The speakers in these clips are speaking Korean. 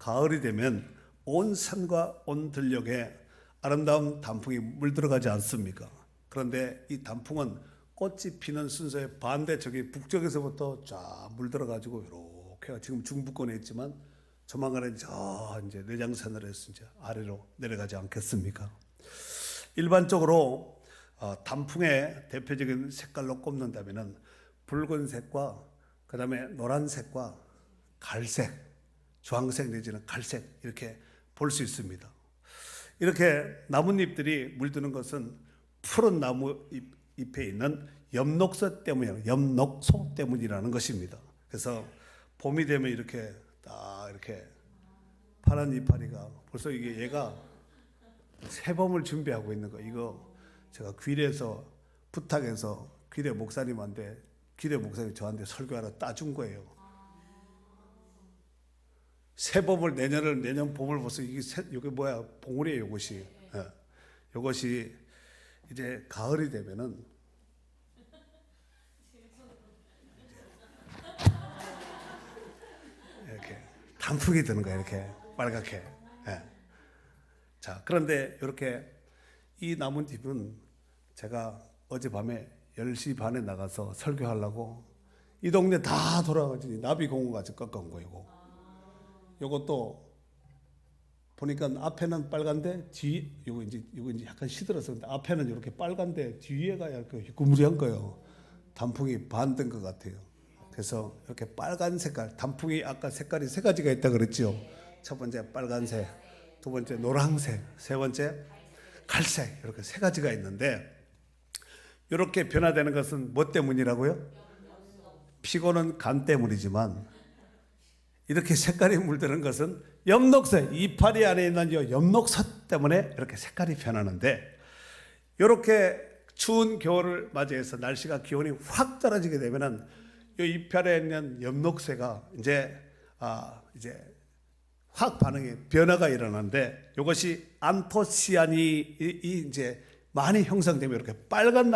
가을이 되면 온 산과 온 들녘에 아름다운 단풍이 물들어가지 않습니까? 그런데 이 단풍은 꽃이 피는 순서의 반대, 저기 북쪽에서부터 쫙 물들어가지고 이렇게 지금 중부권에 있지만 조만간에 저 이제 내장산으로 해서 이제 아래로 내려가지 않겠습니까? 일반적으로 단풍의 대표적인 색깔로 꼽는다면은 붉은색과 그다음에 노란색과 갈색, 주황색 내지는 갈색 이렇게 볼 수 있습니다. 이렇게 나뭇잎들이 물드는 것은 푸른 나무 잎에 있는 엽록소 때문이에요. 엽록소 때문이라는 것입니다. 그래서 봄이 되면 이렇게 딱 이렇게 파란 이파리가 벌써 이게 얘가 새봄을 준비하고 있는 거. 이거 제가 귀래에서 부탁해서 귀래 목사님한테 귀래 목사님 저한테 설교하러 따준 거예요. 새봄을 내년 봄을 벌써 이게 뭐야 봉우리예요. 이것이 이것이 이제 가을이 되면은 이렇게 단풍이 드는 거예요. 이렇게 빨갛게. 자, 그런데 이렇게 이 나뭇잎은 제가 어젯밤에 10시 반에 나가서 설교하려고 이 동네 다 돌아가지고 나비공원 가서 꺾은 거예요. 요것도 보니까 앞에는 빨간데 요거 이제 약간 시들어서 근데 앞에는 이렇게 빨간데 뒤에가 약간 구무리한 거예요. 단풍이 반된 것 같아요. 그래서 이렇게 빨간 색깔, 단풍이 아까 색깔이 세 가지가 있다 그랬죠. 첫 번째 빨간색, 두 번째 노란색, 세 번째 갈색, 이렇게 세 가지가 있는데 이렇게 변화되는 것은 뭐 때문이라고요? 피고는 간 때문이지만 이렇게 색깔이 물드는 것은 엽록소, 이파리 안에 있는 엽록소 때문에 이렇게 색깔이 변하는데 이렇게 추운 겨울을 맞이해서 날씨가 기온이 확 떨어지게 되면은 이 이파리에 있는 엽록소가 이제 확 반응이 변화가 일어나는데 이것이 안토시아닌이 이제 많이 형성되면 이렇게 빨간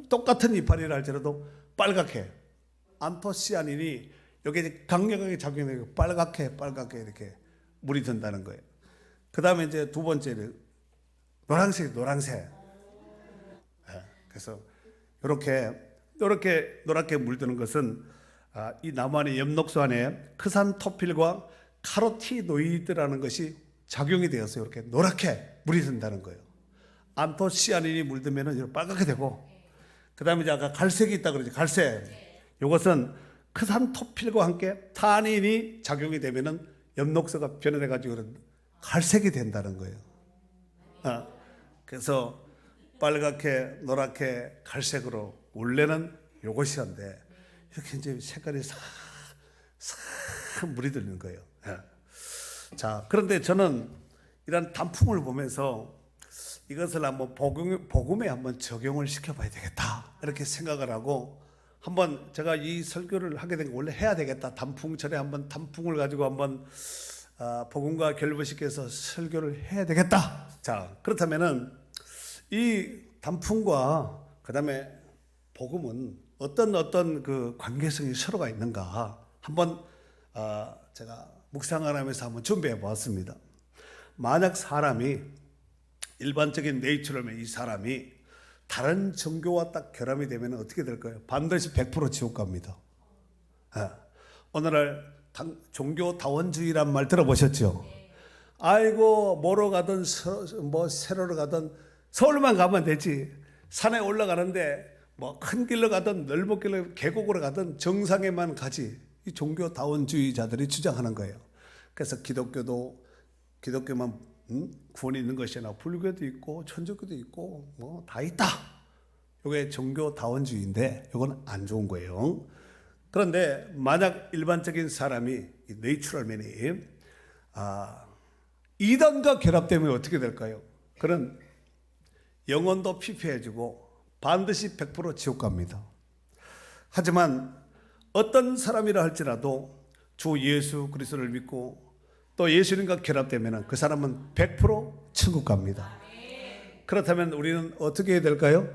똑같은 이파리를 할지라도 빨갛게 안토시아닌이 여기 이제 강력하게 작용되고 빨갛게 이렇게 물이 든다는 거예요. 그 다음에 이제 두 번째는 노란색. 그래서 이렇게 노랗게 물드는 것은 이 나무 안에 엽록소 안에 크산토필과 카로티노이드라는 것이 작용이 되어서 이렇게 노랗게 물이 든다는 거예요. 안토시아닌이 물들면 이렇게 빨갛게 되고, 그 다음에 이제 아까 갈색이 있다 그러죠. 갈색. 이것은 크산토필과 함께 타닌이 작용이 되면은 엽록소가 변해가지고 갈색이 된다는 거예요. 그래서 빨갛게, 노랗게, 갈색으로 원래는 이것이었는데 이렇게 이제 색깔이 싹 물이 들리는 거예요. 자, 그런데 저는 이런 단풍을 보면서 이것을 한번 복음에 한번 적용을 시켜봐야 되겠다 이렇게 생각을 하고 한번 제가 이 설교를 하게 된 거 원래 해야 되겠다. 단풍철에 한번 단풍을 가지고 한번 복음과 결부시켜서 설교를 해야 되겠다. 자, 그렇다면은 이 단풍과 그다음에 복음은 어떤 그 관계성이 서로가 있는가 한번 제가 묵상을 하면서 한번 준비해 보았습니다. 만약 사람이 일반적인 네이처럼의 이 사람이 다른 종교와 딱 결함이 되면 어떻게 될까요? 반드시 100% 지옥 갑니다. 오늘날 종교 다원주의란 말 들어보셨죠? 아이고 뭐로 가든 뭐 세로로 가든 서울만 가면 되지. 산에 올라가는데 뭐 큰 길로 가든 넓은 길로 계곡으로 가든 정상에만 가지. 이 종교 다원주의자들이 주장하는 거예요. 그래서 기독교만 구원이 있는 것이 아니라 불교도 있고 천주교도 있고 뭐 다 있다. 이게 종교 다원주의인데 이건 안 좋은 거예요. 그런데 만약 일반적인 사람이 네이처럴맨이 이단과 결합되면 어떻게 될까요? 그는 영혼도 피폐해지고 반드시 100% 지옥 갑니다. 하지만 어떤 사람이라 할지라도 주 예수 그리스도를 믿고 또 예수님과 결합되면 그 사람은 100% 천국 갑니다. 그렇다면 우리는 어떻게 해야 될까요?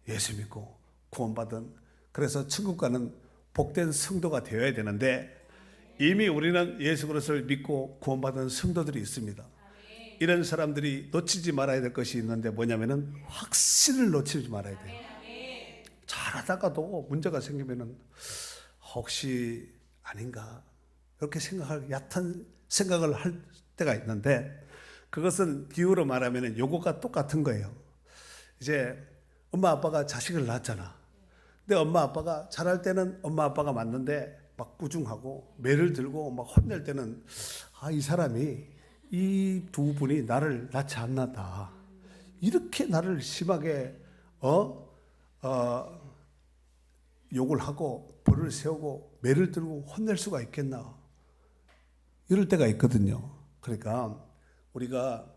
예수 믿고 구원받은, 그래서 천국 가는 복된 성도가 되어야 되는데 이미 우리는 예수 그리스도를 믿고 구원받은 성도들이 있습니다. 이런 사람들이 놓치지 말아야 될 것이 있는데 뭐냐면은 확신을 놓치지 말아야 돼요. 잘하다가도 문제가 생기면은 혹시 아닌가 이렇게 생각할 얕은 생각을 할 때가 있는데, 그것은 비유로 말하면은 요거가 똑같은 거예요. 이제 엄마 아빠가 자식을 낳았잖아. 근데 엄마 아빠가 잘할 때는 엄마 아빠가 맞는데 막 꾸중하고 매를 들고 막 혼낼 때는 이 사람이 이 두 분이 나를 낳지 않았다, 이렇게 나를 심하게 욕을 하고 벌을 세우고 매를 들고 혼낼 수가 있겠나, 이럴 때가 있거든요. 그러니까 우리가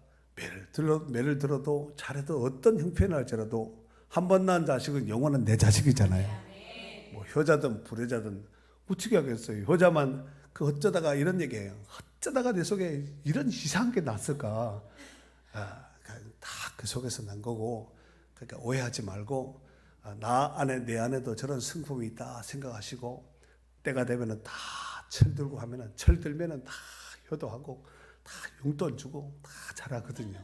매를 들어도 잘해도 어떤 형편을 할지라도 한 번 낳은 자식은 영원한 내 자식이잖아요. 뭐 효자든 불효자든 어떻게 하겠어요. 효자만 어쩌다가 이런 얘기해요. 어쩌다가 내 속에 이런 이상한 게 났을까. 다 그 속에서 난 거고, 그러니까 오해하지 말고 내 안에도 저런 성품이 있다 생각하시고, 때가 되면은 다 철들고 하면은 철들면은 다 효도하고 다 용돈 주고 다 잘하거든요.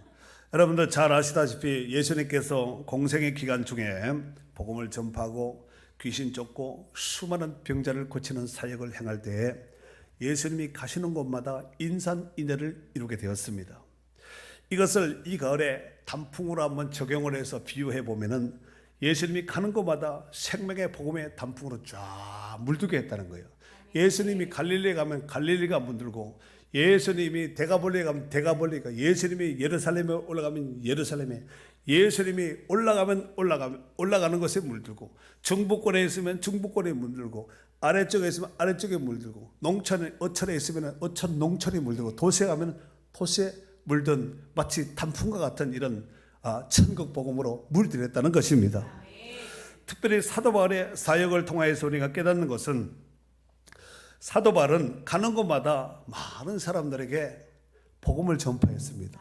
여러분들 잘 아시다시피 예수님께서 공생의 기간 중에 복음을 전파하고 귀신 쫓고 수많은 병자를 고치는 사역을 행할 때에 예수님이 가시는 곳마다 인산인해를 이루게 되었습니다. 이것을 이 가을에 단풍으로 한번 적용을 해서 비유해 보면은 예수님이 가는 곳마다 생명의 복음의 단풍으로 쫙 물들게 했다는 거예요. 예수님이 갈릴리에 가면 갈릴리가 물들고, 예수님이 데가볼리에 가면 데가볼리가, 예수님이 예루살렘에 올라가면 예루살렘에, 예수님이 올라가는 것에 물들고, 중부권에 있으면 중부권에 물들고, 아래쪽에 있으면 아래쪽에 물들고, 농촌에 어촌에 있으면 어촌 농촌에 물들고, 도시에 가면 도시에 물든 마치 단풍과 같은 이런 천국 복음으로 물들였다는 것입니다. 특별히 사도 바울의 사역을 통하여서 우리가 깨닫는 것은, 사도 바울은 가는 곳마다 많은 사람들에게 복음을 전파했습니다.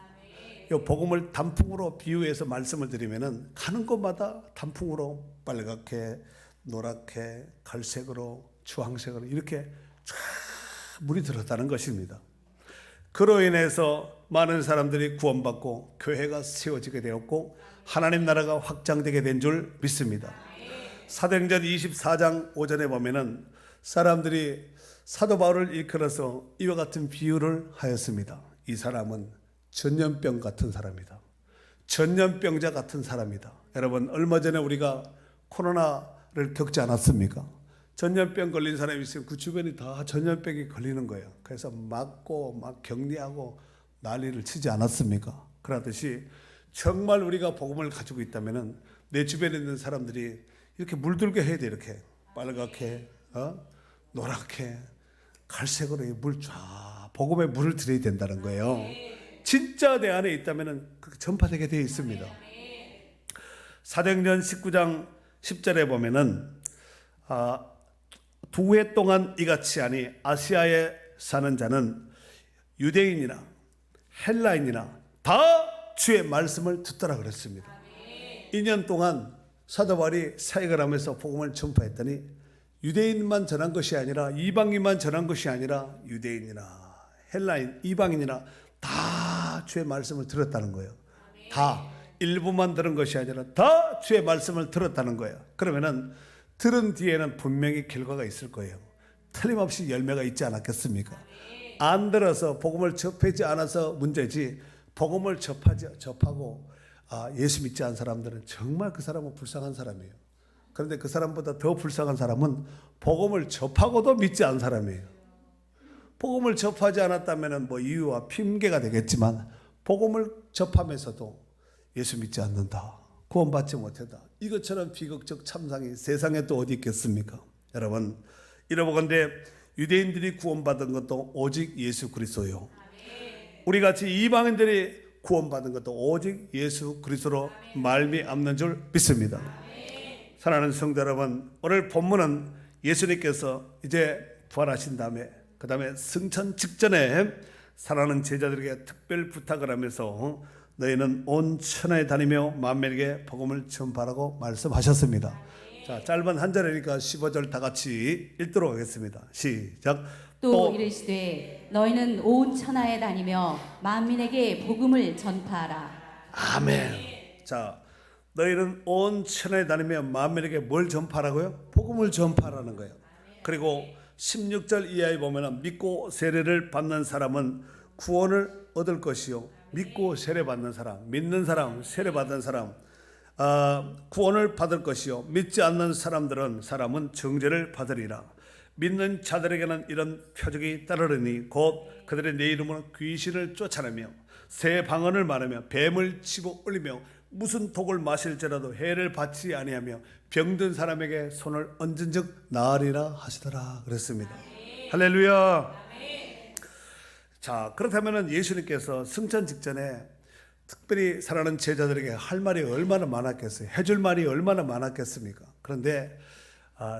이 복음을 단풍으로 비유해서 말씀을 드리면은 가는 곳마다 단풍으로 빨갛게, 노랗게, 갈색으로, 주황색으로 이렇게 쫙 물이 들었다는 것입니다. 그로 인해서 많은 사람들이 구원받고 교회가 세워지게 되었고 하나님 나라가 확장되게 된 줄 믿습니다. 사도행전 24장 5절에 보면은 사람들이 사도 바울을 일컬어서 이와 같은 비유를 하였습니다. 이 사람은 전염병 같은 사람이다. 전염병자 같은 사람이다. 여러분, 얼마 전에 우리가 코로나를 겪지 않았습니까? 전염병 걸린 사람이 있으면 그 주변이 다 전염병이 걸리는 거예요. 그래서 막고 막 격리하고 난리를 치지 않았습니까? 그러듯이 정말 우리가 복음을 가지고 있다면은 내 주변에 있는 사람들이 이렇게 물들게 해야 돼. 이렇게 빨갛게, 노랗게, 갈색으로 물 쫙 복음의 물을 들여야 된다는 거예요. 진짜 내 안에 있다면은 그렇게 전파되게 되어 있습니다. 사도행전 19장 10절에 보면은 두 해 동안 이같이 하니 아시아에 사는 자는 유대인이나 헬라인이나 다 주의 말씀을 듣더라 그랬습니다. 2년 동안 사도 바울이 사역을 하면서 복음을 전파했더니 유대인만 전한 것이 아니라 이방인만 전한 것이 아니라 유대인이나 헬라인, 이방인이나 다 주의 말씀을 들었다는 거예요. 다 일부만 들은 것이 아니라 다 주의 말씀을 들었다는 거예요. 그러면은 들은 뒤에는 분명히 결과가 있을 거예요. 틀림없이 열매가 있지 않았겠습니까? 안 들어서 복음을 접하지 않아서 문제지, 복음을 접하고 예수 믿지 않은 사람들은 정말 그 사람은 불쌍한 사람이에요. 그런데 그 사람보다 더 불쌍한 사람은 복음을 접하고도 믿지 않은 사람이에요. 복음을 접하지 않았다면 뭐 이유와 핑계가 되겠지만 복음을 접하면서도 예수 믿지 않는다, 구원받지 못했다, 이것처럼 비극적 참상이 세상에 또 어디 있겠습니까? 여러분, 이러보건대 유대인들이 구원받은 것도 오직 예수 그리스도요, 우리같이 이방인들이 구원받은 것도 오직 예수 그리스도로 말미암는 줄 믿습니다. 사랑하는 성도 여러분, 오늘 본문은 예수님께서 이제 부활하신 다음에 그 다음에 승천 직전에 사랑하는 제자들에게 특별 부탁을 하면서 너희는 온 천하에 다니며 만민에게 복음을 전파하라고 말씀하셨습니다. 자, 짧은 한 절이니까 15절 다 같이 읽도록 하겠습니다. 시작. 또 이르시되 너희는 온 천하에 다니며 만민에게 복음을 전파하라. 아멘. 자, 너희는 온 천하에 다니며 만민에게 뭘 전파하라고요? 복음을 전파하라는 거예요. 그리고 16절 이하에 보면은 믿고 세례를 받는 사람은 구원을 얻을 것이요, 믿고 세례 받는 사람, 믿는 사람, 세례 받은 사람 구원을 받을 것이요, 믿지 않는 사람은 정죄를 받으리라. 믿는 자들에게는 이런 표적이 따르리니 곧 그들의 내 이름으로 귀신을 쫓아내며 새 방언을 말하며 뱀을 치고 올리며 무슨 독을 마실지라도 해를 받지 아니하며 병든 사람에게 손을 얹은즉 나으리라 하시더라 그랬습니다. 할렐루야. 자, 그렇다면 예수님께서 승천 직전에 특별히 사랑하는 제자들에게 할 말이 얼마나 많았겠어요. 해줄 말이 얼마나 많았겠습니까? 그런데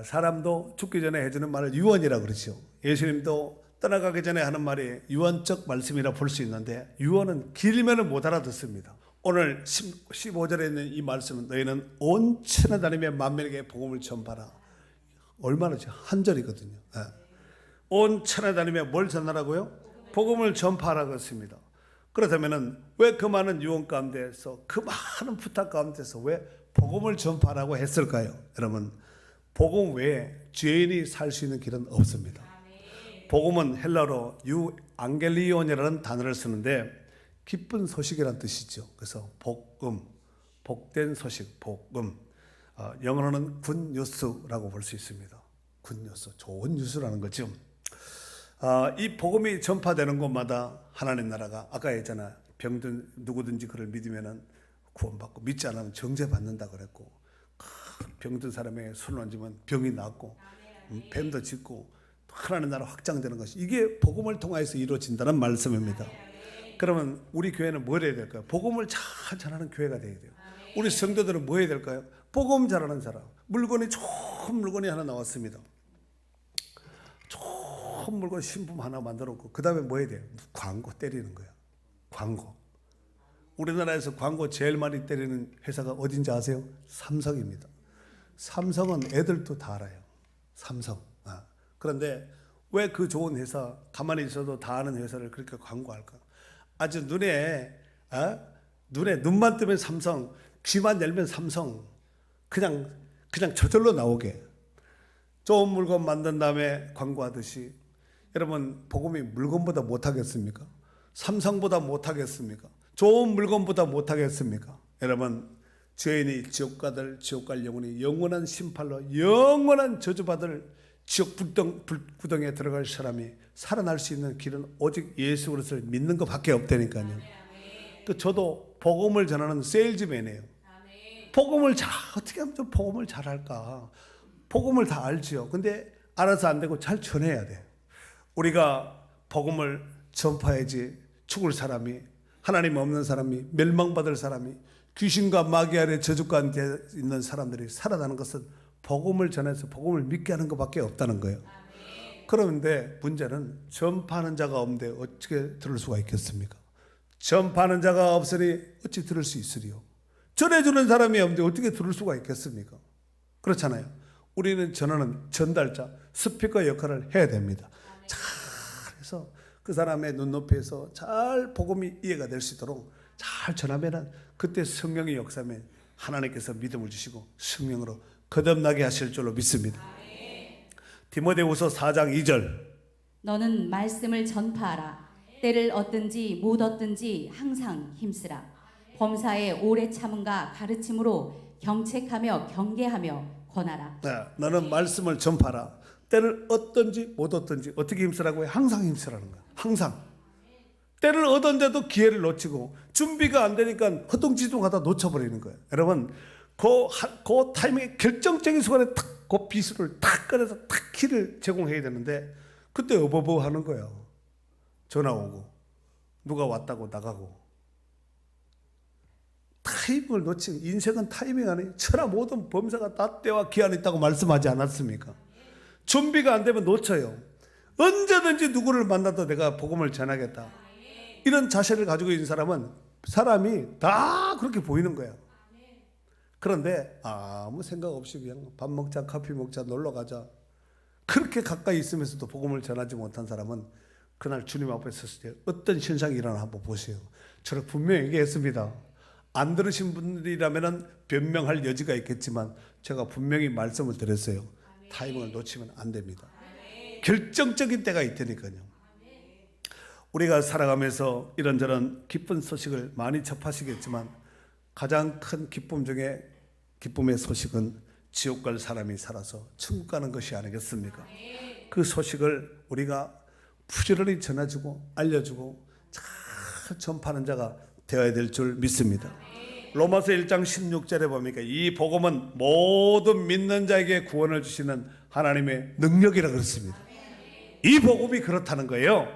사람도 죽기 전에 해주는 말을 유언이라고 그러죠. 예수님도 떠나가기 전에 하는 말이 유언적 말씀이라 볼 수 있는데 유언은 길면 못 알아듣습니다. 오늘 15절에 있는 이 말씀은 너희는 온 천하 다니며 만민에게 복음을 전파라. 얼마나 한 절이거든요. 온 천하 다니며 뭘 전하라고요? 복음을 전파하라고 했습니다. 그렇다면 왜 그 많은 유언 가운데서 그 많은 부탁 가운데서 왜 복음을 전파하라고 했을까요? 여러분, 복음 외에 죄인이 살 수 있는 길은 없습니다. 복음은 헬라어로 유앙겔리온이라는 단어를 쓰는데 기쁜 소식이라는 뜻이죠. 그래서 복음, 복된 소식, 복음. 영어로는 굿뉴스라고 볼 수 있습니다. 굿뉴스, 좋은 뉴스라는 거죠. 이 복음이 전파되는 곳마다 하나님 나라가, 아까 했잖아요. 병든 누구든지 그를 믿으면 구원받고 믿지 않으면 정죄받는다 그랬고, 병든 사람에게 손을 얹으면 병이 낫고 뱀도 짖고 하나님 나라 확장되는 것이, 이게 복음을 통해서 이루어진다는 말씀입니다. 그러면 우리 교회는 뭐 해야 될까요? 복음을 잘 전하는 교회가 되어야 돼요. 우리 성도들은 뭐 해야 될까요? 복음 잘하는 사람. 물건이 좋은 물건이 하나 나왔습니다. 좋은 물건 신품 하나 만들었고 그 다음에 뭐 해야 돼요? 광고 때리는 거야. 광고. 우리나라에서 광고 제일 많이 때리는 회사가 어딘지 아세요? 삼성입니다. 삼성은 애들도 다 알아요. 삼성. 그런데 왜 그 좋은 회사, 가만히 있어도 다 아는 회사를 그렇게 광고할까? 아주 눈에 눈만 뜨면 삼성, 귀만 열면 삼성, 그냥 저절로 나오게 좋은 물건 만든 다음에 광고하듯이, 여러분 복음이 물건보다 못하겠습니까? 삼성보다 못하겠습니까? 좋은 물건보다 못하겠습니까? 여러분, 죄인이 지옥 갈 영혼이 영원한 심판로 영원한 저주받을 지옥 불구덩이에 들어갈 사람이 살아날 수 있는 길은 오직 예수 그리스도를 믿는 것밖에 없다니까요. 저도 복음을 전하는 세일즈맨이에요. 복음을 어떻게 하면 좀 복음을 잘할까? 복음을 다 알지요. 근데 알아서 안 되고 잘 전해야 돼. 우리가 복음을 전파해야지 죽을 사람이, 하나님 없는 사람이, 멸망받을 사람이, 귀신과 마귀 아래 저주 가운데 있는 사람들이 살아나는 것은 복음을 전해서 복음을 믿게 하는 것밖에 없다는 거예요. 그런데 문제는 전파하는 자가 없는데 어떻게 들을 수가 있겠습니까? 전파하는 자가 없으니 어찌 들을 수 있으리요? 전해주는 사람이 없는데 어떻게 들을 수가 있겠습니까? 그렇잖아요. 우리는 전하는 전달자, 스피커 역할을 해야 됩니다. 잘해서 그 사람의 눈높이에서 잘 복음이 이해가 될 수 있도록 잘 전하면 그때 성령의 역사면 하나님께서 믿음을 주시고 성령으로 거듭나게 하실 줄로 믿습니다. 디모데후서 4장 2절. 너는 말씀을 전파하라. 때를 얻든지 못 얻든지 항상 힘쓰라. 범사에 오래 참음과 가르침으로 경책하며 경계하며 권하라. 너는 말씀을 전파하라. 때를 얻든지 못 얻든지 어떻게 힘쓰라고요? 항상 힘쓰라는 거야. 항상. 때를 얻었는데도 기회를 놓치고 준비가 안 되니까 허둥지둥하다 놓쳐버리는 거예요. 여러분, 그 타이밍에 결정적인 순간에 그 비수를 탁 꺼내서 탁 키를 제공해야 되는데 그때 어버버 하는 거예요. 전화 오고 누가 왔다고 나가고. 타이밍을 놓치고, 인생은 타이밍 아니에요. 천하 모든 범사가 다 때와 기한이 있다고 말씀하지 않았습니까? 준비가 안 되면 놓쳐요. 언제든지 누구를 만나도 내가 복음을 전하겠다, 이런 자세를 가지고 있는 사람이 다 그렇게 보이는 거야. 그런데 아무 생각 없이 그냥 밥 먹자, 커피 먹자, 놀러 가자, 그렇게 가까이 있으면서도 복음을 전하지 못한 사람은 그날 주님 앞에 섰을 때 어떤 현상이 일어나 한번 보세요. 저는 분명히 얘기했습니다. 안 들으신 분들이라면 변명할 여지가 있겠지만 제가 분명히 말씀을 드렸어요. 타이밍을 놓치면 안 됩니다. 결정적인 때가 있다니까요. 우리가 살아가면서 이런저런 기쁜 소식을 많이 접하시겠지만 가장 큰 기쁨 중에 기쁨의 소식은 지옥 갈 사람이 살아서 천국 가는 것이 아니겠습니까? 그 소식을 우리가 부지런히 전해주고 알려주고 잘 전파하는 자가 되어야 될 줄 믿습니다. 로마서 1장 16절에 보니까 이 복음은 모든 믿는 자에게 구원을 주시는 하나님의 능력이라 그랬습니다. 이 복음이 그렇다는 거예요.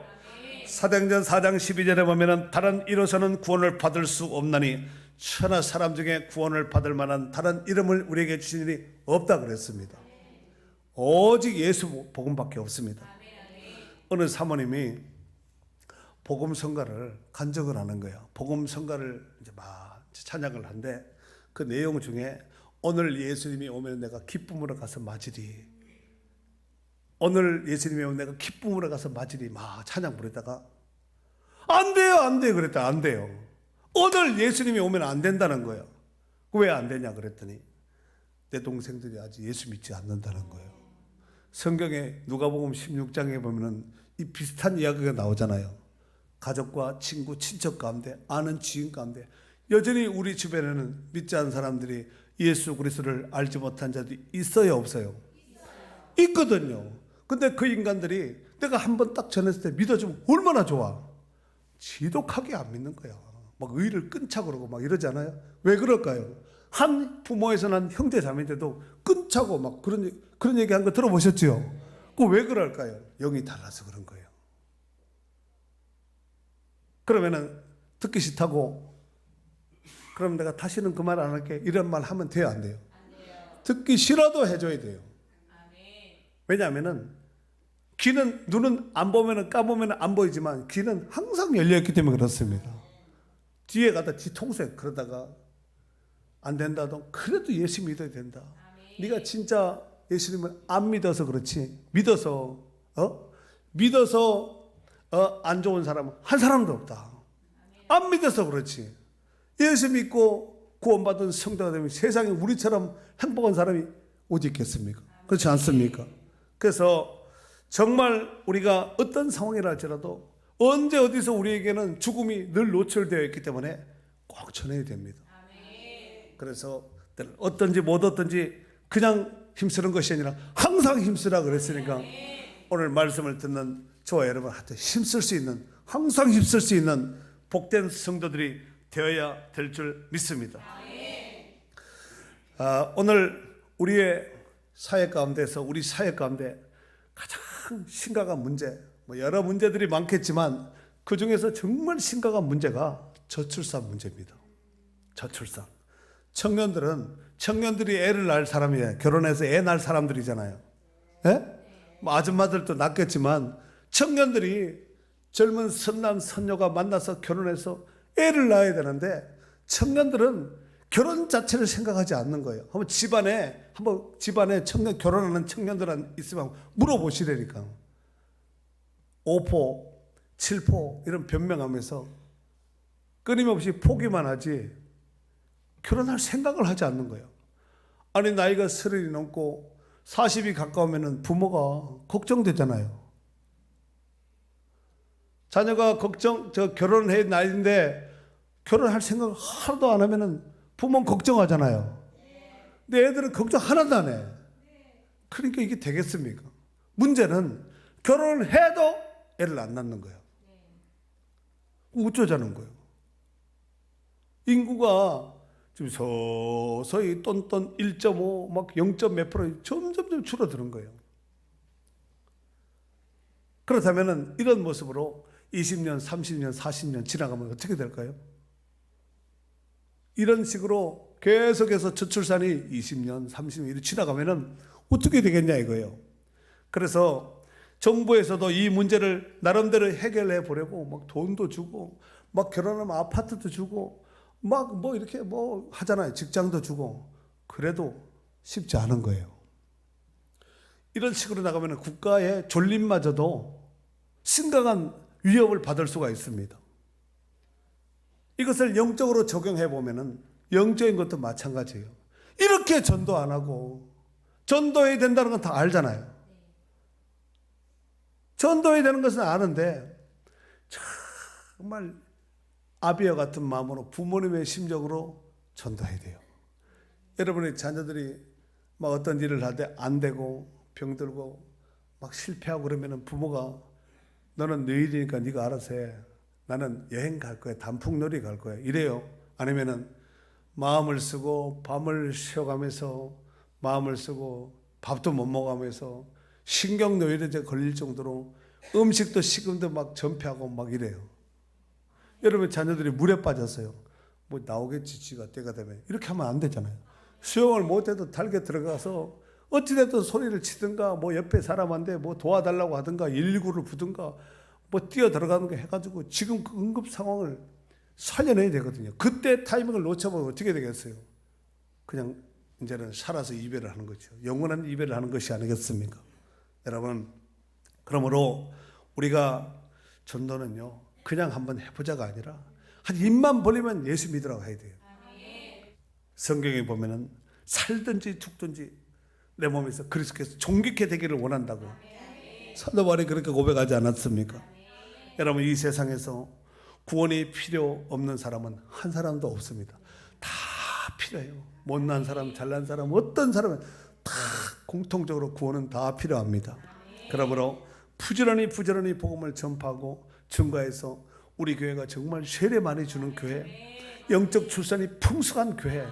사도행전 4장 12절에 보면은 다른 이로서는 구원을 받을 수 없나니 천하 사람 중에 구원을 받을 만한 다른 이름을 우리에게 주신 일이 없다 그랬습니다. 오직 예수 복음밖에 없습니다. 어느 사모님이 복음 성가를 간증을 하는 거예요. 복음 성가를 이제 막 찬양을 하는데 그 내용 중에 오늘 예수님이 오면 내가 기쁨으로 가서 맞으리. 오늘 예수님이 오면 내가 기쁨으로 가서 맞으리. 막 찬양 부르다가 안 돼요, 안 돼요 그랬다. 안 돼요. 오늘 예수님이 오면 안 된다는 거예요. 왜 안 되냐 그랬더니 내 동생들이 아직 예수 믿지 않는다는 거예요. 성경에 누가복음 16장에 보면은 이 비슷한 이야기가 나오잖아요. 가족과 친구, 친척 가운데, 아는 지인 가운데 여전히 우리 주변에는 믿지 않는 사람들이 예수 그리스도를 알지 못한 자들이 있어요, 없어요? 있거든요. 근데 그 인간들이 내가 한번 딱 전했을 때 믿어주면 얼마나 좋아. 지독하게 안 믿는 거야. 막 의를 끊자 그러고 막 이러잖아요. 왜 그럴까요? 한 부모에서 난 형제 자매인데도 끊자고 막 그런 얘기 한 거 들어보셨죠? 그 왜 그럴까요? 영이 달라서 그런 거예요. 그러면은 듣기 싫다고 그럼 내가 다시는 그 말 안 할게 이런 말 하면 돼요, 안 돼요? 듣기 싫어도 해줘야 돼요. 왜냐하면은 귀는 눈은 안 보면은 까보면은 안 보이지만 귀는 항상 열려 있기 때문에 그렇습니다. 뒤에 가다 뒤통수에 그러다가 안 된다도 그래도 예수 믿어야 된다. 네가 진짜 예수님을 안 믿어서 그렇지 믿어서 안 좋은 사람은 한 사람도 없다. 안 믿어서 그렇지 예수 믿고 구원받은 성도가 되면 세상에 우리처럼 행복한 사람이 어디 있겠습니까? 그렇지 않습니까? 그래서 정말 우리가 어떤 상황이라 할지라도 언제 어디서 우리에게는 죽음이 늘 노출되어 있기 때문에 꼭 전해야 됩니다. 그래서 어떤지 못 어떤지 그냥 힘쓰는 것이 아니라 항상 힘쓰라 그랬으니까 오늘 말씀을 듣는 저와 여러분한테 힘쓸 수 있는 항상 힘쓸 수 있는 복된 성도들이 되어야 될 줄 믿습니다. 오늘 우리의 사회 가운데서 우리 사회 가운데 가장 심각한 문제 여러 문제들이 많겠지만 그 중에서 정말 심각한 문제가 저출산 문제입니다. 저출산. 청년들이 애를 낳을 사람이에요. 결혼해서 애 낳을 사람들이잖아요. 예? 뭐 아줌마들도 낳겠지만 청년들이 젊은 선남 선녀가 만나서 결혼해서 애를 낳아야 되는데 청년들은 결혼 자체를 생각하지 않는 거예요. 한번 집안에 청년 결혼하는 청년들 있으면 물어보시라니까. 5포, 7포 이런 변명하면서 끊임없이 포기만 하지 결혼할 생각을 하지 않는 거예요. 아니 나이가 30이 넘고 40이 가까우면 부모가 걱정되잖아요. 자녀가 결혼할 나이인데 결혼할 생각을 하나도 안 하면 부모는 걱정하잖아요. 근데 애들은 걱정 하나도 안 해. 그러니까 이게 되겠습니까? 문제는 결혼을 해도 애를 안 낳는 거예요. 어쩌자는 거예요. 인구가 지금 서서히 똔똔 1.5 막 0. 몇 프로 점점 줄어드는 거예요. 그렇다면 이런 모습으로 20년, 30년, 40년 지나가면 어떻게 될까요? 이런 식으로 계속해서 저출산이 20년, 30년 이렇게 지나가면 어떻게 되겠냐 이거예요. 그래서 정부에서도 이 문제를 나름대로 해결해 보려고 막 돈도 주고 막 결혼하면 아파트도 주고 막 뭐 이렇게 뭐 하잖아요. 직장도 주고 그래도 쉽지 않은 거예요. 이런 식으로 나가면 국가의 존립마저도 심각한 위협을 받을 수가 있습니다. 이것을 영적으로 적용해 보면은 영적인 것도 마찬가지예요. 이렇게 전도 안 하고 전도해야 된다는 건 다 알잖아요. 전도해야 되는 것은 아는데 정말 아비와 같은 마음으로 부모님의 심정으로 전도해야 돼요. 여러분의 자녀들이 막 어떤 일을 할 때 안 되고 병들고 막 실패하고 그러면은 부모가 너는 내 일이니까 네가 알아서 해. 나는 여행 갈 거야. 단풍놀이 갈 거야. 이래요. 아니면은 마음을 쓰고 밤을 쉬어가면서 마음을 쓰고 밥도 못 먹으면서 신경노예에 걸릴 정도로 음식도 식음도 막 전폐하고 막 이래요. 여러분 자녀들이 물에 빠졌어요. 뭐 나오겠지 지가 때가 되면. 이렇게 하면 안 되잖아요. 수영을 못해도 달게 들어가서 어찌됐든 소리를 치든가 뭐 옆에 사람한테 뭐 도와달라고 하든가 119를 부든가 뭐 뛰어 들어가는 거 해가지고 지금 그 응급 상황을 살려내야 되거든요. 그때 타이밍을 놓쳐보면 어떻게 되겠어요? 그냥 이제는 살아서 이별을 하는 거죠. 영원한 이별을 하는 것이 아니겠습니까? 여러분, 그러므로 우리가 전도는요 그냥 한번 해보자가 아니라 한 입만 벌리면 예수 믿으라고 해야 돼요. 성경에 보면은 살든지 죽든지 내 몸에서 그리스도께서 존귀케 되기를 원한다고 사도 바울이 그렇게 고백하지 않았습니까? 여러분 이 세상에서 구원이 필요 없는 사람은 한 사람도 없습니다. 다 필요해요. 못난 사람, 잘난 사람, 어떤 사람은 다 공통적으로 구원은 다 필요합니다. 그러므로 부지런히 복음을 전파하고 증거해서 우리 교회가 정말 세례 많이 주는 교회, 영적 출산이 풍성한 교회,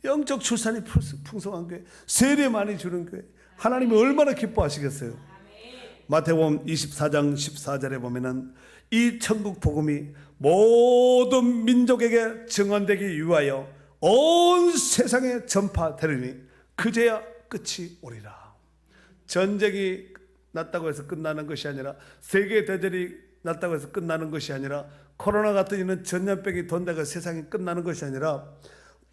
영적 출산이 풍성한 교회, 세례 많이 주는 교회, 하나님이 얼마나 기뻐하시겠어요? 마태복음 24장 14절에 보면은 이 천국 복음이 모든 민족에게 증언되기 위하여 온 세상에 전파되리니 그제야 끝이 오리라. 전쟁이 났다고 해서 끝나는 것이 아니라 세계 대전이 났다고 해서 끝나는 것이 아니라 코로나 같은 이는 전염병이 돈다고 세상이 끝나는 것이 아니라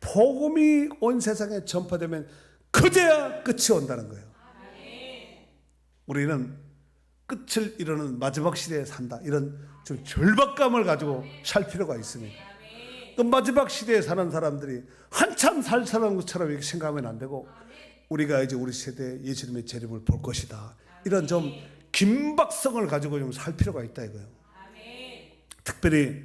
복음이 온 세상에 전파되면 그제야 끝이 온다는 거예요. 우리는 끝을 이루는 마지막 시대에 산다. 이런 좀 절박감을 가지고 살 필요가 있습니다. 또 마지막 시대에 사는 사람들이 한참 살 사는 것처럼 이렇게 생각하면 안 되고 우리가 이제 우리 세대에 예수님의 재림을 볼 것이다. 이런 좀 긴박성을 가지고 좀 살 필요가 있다 이거예요. 특별히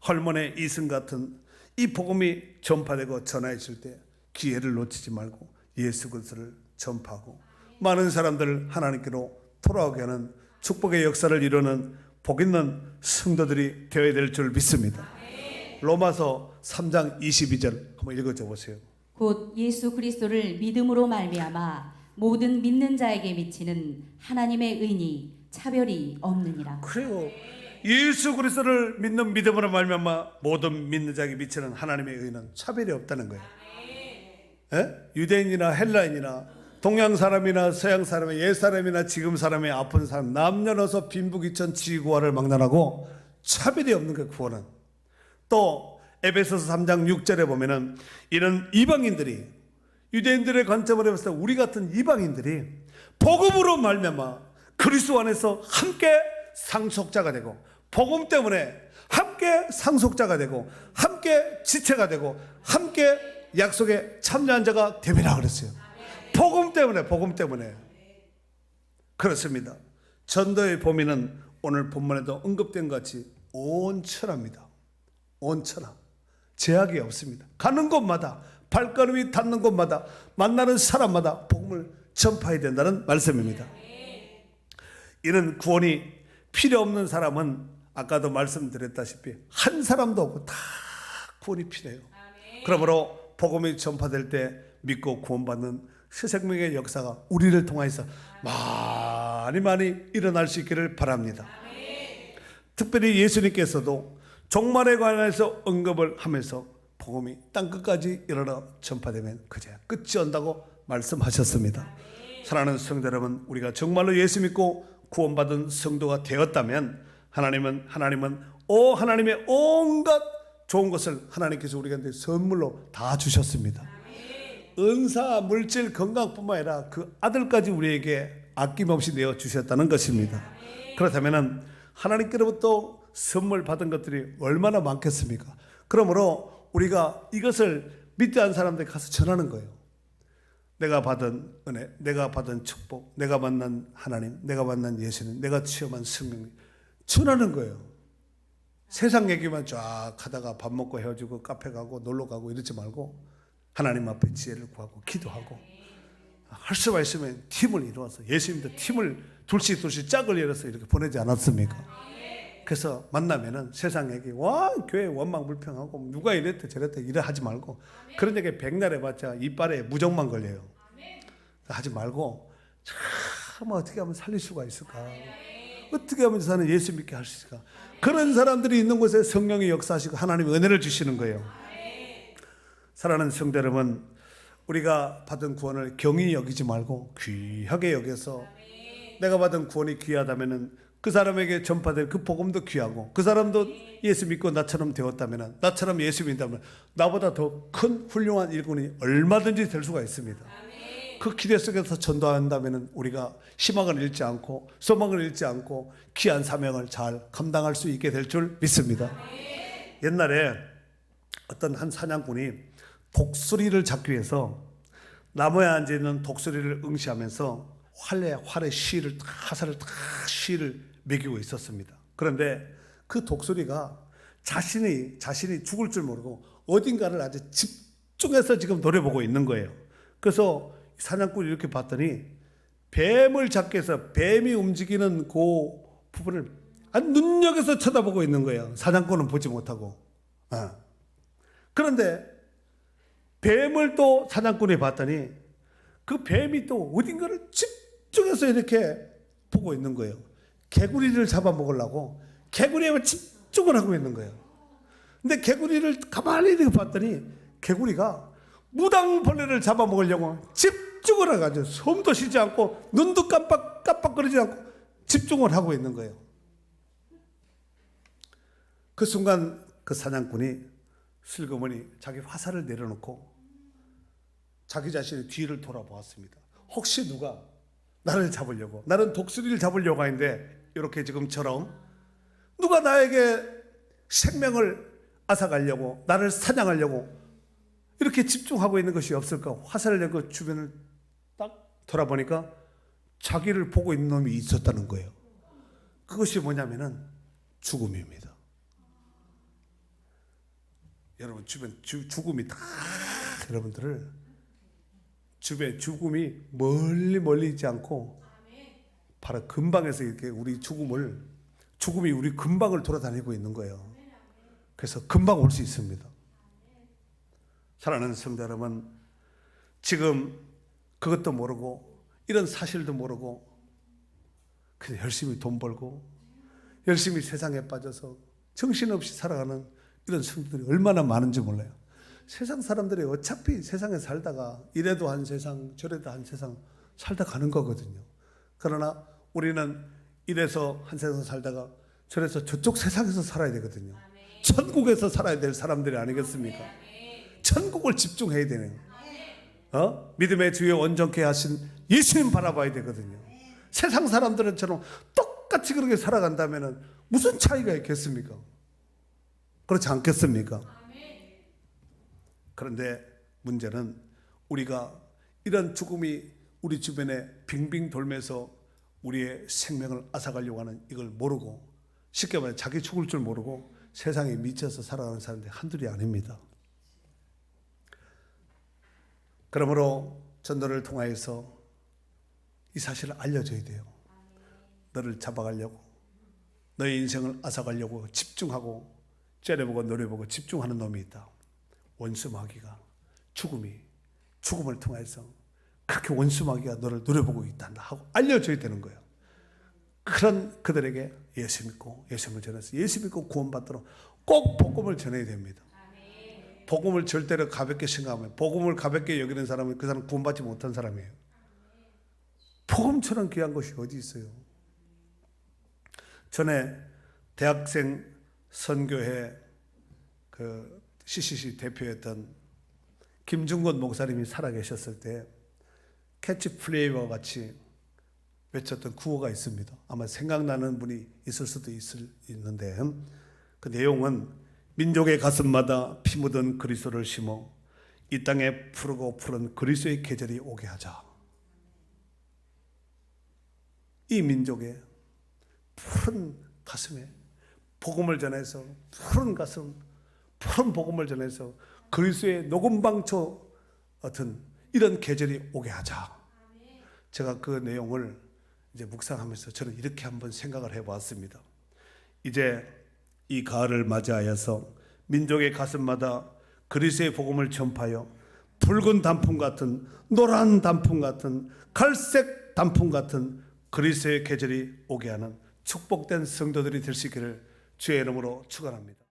헐몬의 이승 같은 이 복음이 전파되고 전해질 때 기회를 놓치지 말고 예수 그리스도를 전파하고 많은 사람들을 하나님께로 돌아오게 하는 축복의 역사를 이루는 복 있는 성도들이 되어야 될 줄 믿습니다. 로마서 3장 22절 한번 읽어줘 보세요. 곧 예수 그리스도를 믿음으로 말미암아 모든 믿는 자에게 미치는 하나님의 의니 차별이 없느니라. 그래요. 예수 그리스도를 믿는 믿음으로 말미암아 모든 믿는 자에게 미치는 하나님의 의는 차별이 없다는 거예요. 유대인이나 헬라인이나 동양 사람이나 서양 사람이 옛 사람이나 지금 사람이 아픈 사람 남녀노소 빈부귀천 지구화를 막론하고 차별이 없는 그 구원은 또 에베소서 3장 6절에 보면은 이는 이방인들이 유대인들의 관점으로 봤을 때 우리 같은 이방인들이 복음으로 말미암아 그리스도 안에서 함께 상속자가 되고 복음 때문에 함께 상속자가 되고 함께 지체가 되고 함께 약속에 참여한 자가 되리라 그랬어요. 복음 때문에 그렇습니다. 전도의 범위는 오늘 본문에도 언급된 것 같이 온 천하입니다. 온 천하 제약이 없습니다. 가는 곳마다 발걸음이 닿는 곳마다 만나는 사람마다 복음을 전파해야 된다는 말씀입니다. 이는 구원이 필요 없는 사람은 아까도 말씀드렸다시피 한 사람도 없고 다 구원이 필요해요. 그러므로 복음이 전파될 때 믿고 구원받는 새 생명의 역사가 우리를 통해서 많이 일어날 수 있기를 바랍니다. 특별히 예수님께서도 종말에 관해서 언급을 하면서 복음이 땅끝까지 일어나 전파되면 그제야 끝이 온다고 말씀하셨습니다. 사랑하는 성도 여러분, 우리가 정말로 예수 믿고 구원받은 성도가 되었다면 하나님은 온갖 좋은 것을 하나님께서 우리한테 선물로 다 주셨습니다. 은사, 물질, 건강뿐만 아니라 그 아들까지 우리에게 아낌없이 내어 주셨다는 것입니다. 그렇다면 하나님께로부터 선물 받은 것들이 얼마나 많겠습니까? 그러므로 우리가 이것을 믿지 않는 사람들에게 가서 전하는 거예요. 내가 받은 은혜, 내가 받은 축복, 내가 만난 하나님, 내가 만난 예수님, 내가 체험한 성령 전하는 거예요. 세상 얘기만 쫙 하다가 밥 먹고 헤어지고 카페 가고 놀러 가고 이러지 말고 하나님 앞에 지혜를 구하고 기도하고 할 수가 있으면 팀을 이루어서 예수님도 팀을 둘씩 짝을 열어서 이렇게 보내지 않았습니까? 그래서 만나면은 세상 얘기 와 교회 원망불평하고 누가 이랬대 저랬대 이래 하지 말고 그런 얘기 백날 해봤자 이빨에 무정만 걸려요. 하지 말고 참 어떻게 하면 살릴 수가 있을까? 어떻게 하면 저는 예수 믿게 할 수 있을까? 그런 사람들이 있는 곳에 성령이 역사하시고 하나님의 은혜를 주시는 거예요. 사랑하는 성도 여러분, 우리가 받은 구원을 경히 여기지 말고 귀하게 여겨서 내가 받은 구원이 귀하다면은 그 사람에게 전파될 그 복음도 귀하고 그 사람도 예수 믿고 나처럼 되었다면 나처럼 예수 믿다면 나보다 더 큰 훌륭한 일꾼이 얼마든지 될 수가 있습니다. 그 기대 속에서 전도한다면 우리가 희망을 잃지 않고 소망을 잃지 않고 귀한 사명을 잘 감당할 수 있게 될 줄 믿습니다. 옛날에 어떤 한 사냥꾼이 독수리를 잡기 위해서 나무에 앉아있는 독수리를 응시하면서 활에 쉬를 화살을 다 쉬를 매기고 있었습니다. 그런데 그 독수리가 자신이 죽을 줄 모르고 어딘가를 아주 집중해서 지금 노려보고 있는 거예요. 그래서 사냥꾼이 이렇게 봤더니 뱀을 잡기 위해서 뱀이 움직이는 그 부분을 눈여겨서 쳐다보고 있는 거예요. 사냥꾼은 보지 못하고. 그런데 뱀을 또 사냥꾼이 봤더니 그 뱀이 또 어딘가를 집중해서 이렇게 보고 있는 거예요. 개구리를 잡아먹으려고 개구리에 집중을 하고 있는 거예요. 근데 개구리를 가만히 이렇게 봤더니 개구리가 무당벌레를 잡아먹으려고 집중을 해가지고 숨도 쉬지 않고 눈도 깜빡깜빡거리지 않고 집중을 하고 있는 거예요. 그 순간 그 사냥꾼이 슬그머니 자기 화살을 내려놓고 자기 자신의 뒤를 돌아보았습니다. 혹시 누가 나를 잡으려고, 나는 독수리를 잡으려고 하는데 이렇게 지금처럼 누가 나에게 생명을 앗아가려고 나를 사냥하려고 이렇게 집중하고 있는 것이 없을까? 화살을 내고 주변을 딱 돌아보니까 자기를 보고 있는 놈이 있었다는 거예요. 그것이 뭐냐면은 죽음입니다. 여러분 주변 죽음이 다 여러분들을 주변 죽음이 멀리 있지 않고 바로 근방에서 이렇게 우리 죽음이 우리 근방을 돌아다니고 있는 거예요. 그래서 금방 올 수 있습니다. 사랑하는 성도 여러분, 지금 그것도 모르고 이런 사실도 모르고 그냥 열심히 돈 벌고 열심히 세상에 빠져서 정신없이 살아가는 이런 성도들이 얼마나 많은지 몰라요. 세상 사람들이 어차피 세상에 살다가 이래도 한 세상 저래도 한 세상 살다 가는 거거든요. 그러나 우리는 이래서 한 세상 살다가 저래서 저쪽 세상에서 살아야 되거든요. 천국에서 살아야 될 사람들이 아니겠습니까? 천국을 집중해야 되는 믿음의 주에 온전케 하신 예수님 바라봐야 되거든요. 세상 사람들처럼 똑같이 그렇게 살아간다면 무슨 차이가 있겠습니까? 그렇지 않겠습니까? 그런데 문제는 우리가 이런 죽음이 우리 주변에 빙빙 돌면서 우리의 생명을 앗아가려고 하는 이걸 모르고 쉽게 말해 자기 죽을 줄 모르고 세상에 미쳐서 살아가는 사람들이 한둘이 아닙니다. 그러므로 전도를 통하여서 이 사실을 알려줘야 돼요. 너를 잡아가려고 너의 인생을 앗아가려고 집중하고 째려보고 노려보고 집중하는 놈이 있다. 원수 마귀가 죽음을 통해서 그렇게 원수 마귀가 너를 노려보고 있다 하고 알려줘야 되는 거예요. 그런 그들에게 예수 믿고 예수님을 전해서 예수 믿고 구원받도록 꼭 복음을 전해야 됩니다. 복음을 절대로 가볍게 생각하면 복음을 가볍게 여기는 사람은 그 사람 구원받지 못한 사람이에요. 복음처럼 귀한 것이 어디 있어요? 전에 대학생 선교회 그 CCC 대표였던 김중건 목사님이 살아계셨을 때 캐치플레이와 같이 외쳤던 구호가 있습니다. 아마 생각나는 분이 있을 수도 있는데 그 내용은 민족의 가슴마다 피 묻은 그리스도를 심어 이 땅에 푸르고 푸른 그리스도의 계절이 오게 하자. 이 민족의 푸른 가슴에 복음을 전해서 푸른 가슴, 푸른 복음을 전해서 그리스도의 녹음방초 같은 이런 계절이 오게 하자. 제가 그 내용을 이제 묵상하면서 저는 이렇게 한번 생각을 해보았습니다. 이제 이 가을을 맞이하여서 민족의 가슴마다 그리스도의 복음을 전파하여 붉은 단풍 같은, 노란 단풍 같은, 갈색 단풍 같은 그리스도의 계절이 오게 하는 축복된 성도들이 될 수 있기를 주의 이름으로 축원합니다.